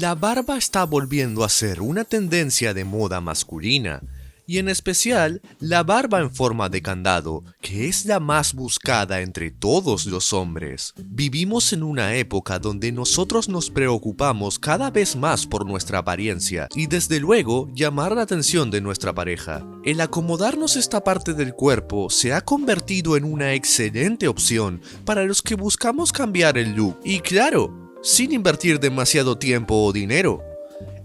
La barba está volviendo a ser una tendencia de moda masculina, y en especial la barba en forma de candado, que es la más buscada entre todos los hombres. Vivimos en una época donde nosotros nos preocupamos cada vez más por nuestra apariencia y desde luego llamar la atención de nuestra pareja. El acomodarnos esta parte del cuerpo se ha convertido en una excelente opción para los que buscamos cambiar el look y claro, sin invertir demasiado tiempo o dinero.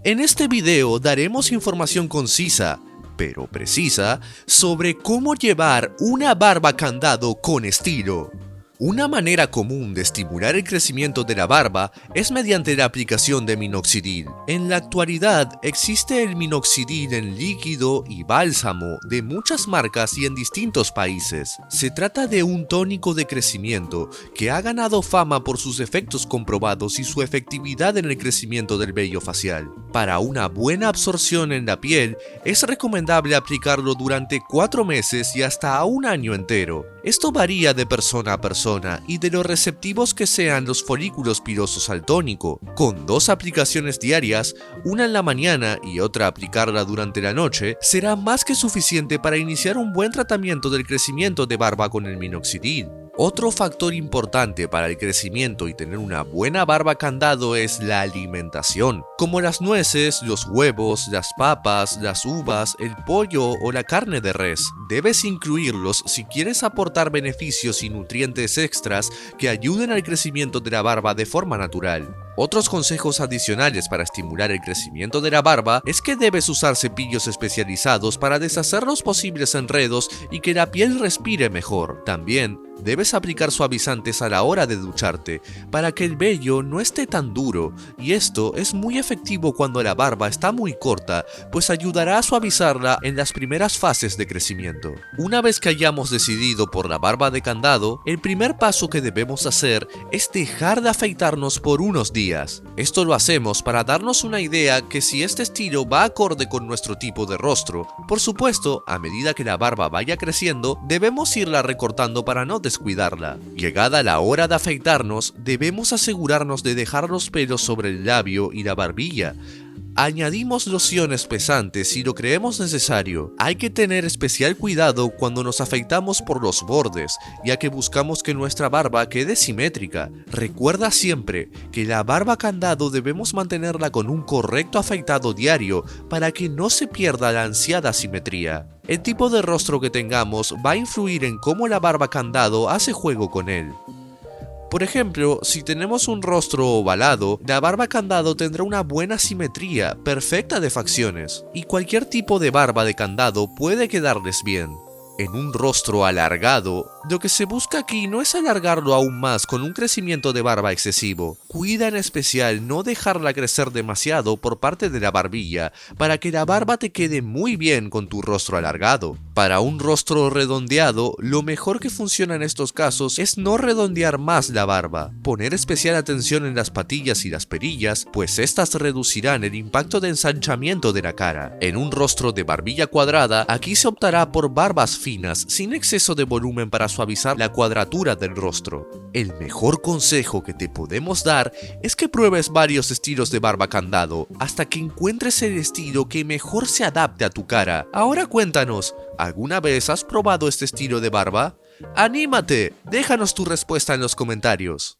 En este video daremos información concisa, pero precisa, sobre cómo llevar una barba candado con estilo. Una manera común de estimular el crecimiento de la barba es mediante la aplicación de minoxidil. En la actualidad existe el minoxidil en líquido y bálsamo de muchas marcas y en distintos países. Se trata de un tónico de crecimiento que ha ganado fama por sus efectos comprobados y su efectividad en el crecimiento del vello facial. Para una buena absorción en la piel es recomendable aplicarlo durante 4 meses y hasta un año entero. Esto varía de persona a persona y de lo receptivos que sean los folículos pilosos al tónico. Con 2 aplicaciones diarias, una en la mañana y otra aplicarla durante la noche, será más que suficiente para iniciar un buen tratamiento del crecimiento de barba con el minoxidil. Otro factor importante para el crecimiento y tener una buena barba candado es la alimentación, como las nueces, los huevos, las papas, las uvas, el pollo o la carne de res. Debes incluirlos si quieres aportar beneficios y nutrientes extras que ayuden al crecimiento de la barba de forma natural. Otros consejos adicionales para estimular el crecimiento de la barba es que debes usar cepillos especializados para deshacer los posibles enredos y que la piel respire mejor. También debes aplicar suavizantes a la hora de ducharte para que el vello no esté tan duro, y esto es muy efectivo cuando la barba está muy corta, pues ayudará a suavizarla en las primeras fases de crecimiento. Una vez que hayamos decidido por la barba de candado, el primer paso que debemos hacer es dejar de afeitarnos por unos días. Esto lo hacemos para darnos una idea que si este estilo va acorde con nuestro tipo de rostro. Por supuesto, a medida que la barba vaya creciendo, debemos irla recortando para no descuidarla. Llegada la hora de afeitarnos, debemos asegurarnos de dejar los pelos sobre el labio y la barbilla. Añadimos lociones pesantes si lo creemos necesario. Hay que tener especial cuidado cuando nos afeitamos por los bordes, ya que buscamos que nuestra barba quede simétrica. Recuerda siempre que la barba candado debemos mantenerla con un correcto afeitado diario para que no se pierda la ansiada simetría. El tipo de rostro que tengamos va a influir en cómo la barba candado hace juego con él. Por ejemplo, si tenemos un rostro ovalado, la barba candado tendrá una buena simetría, perfecta de facciones, y cualquier tipo de barba de candado puede quedarles bien. En un rostro alargado, lo que se busca aquí no es alargarlo aún más con un crecimiento de barba excesivo. Cuida en especial no dejarla crecer demasiado por parte de la barbilla para que la barba te quede muy bien con tu rostro alargado. Para un rostro redondeado, lo mejor que funciona en estos casos es no redondear más la barba. Poner especial atención en las patillas y las perillas, pues estas reducirán el impacto de ensanchamiento de la cara. En un rostro de barbilla cuadrada, aquí se optará por barbas finas, sin exceso de volumen para suavizar la cuadratura del rostro. El mejor consejo que te podemos dar es que pruebes varios estilos de barba candado hasta que encuentres el estilo que mejor se adapte a tu cara. Ahora cuéntanos, ¿alguna vez has probado este estilo de barba? ¡Anímate! Déjanos tu respuesta en los comentarios.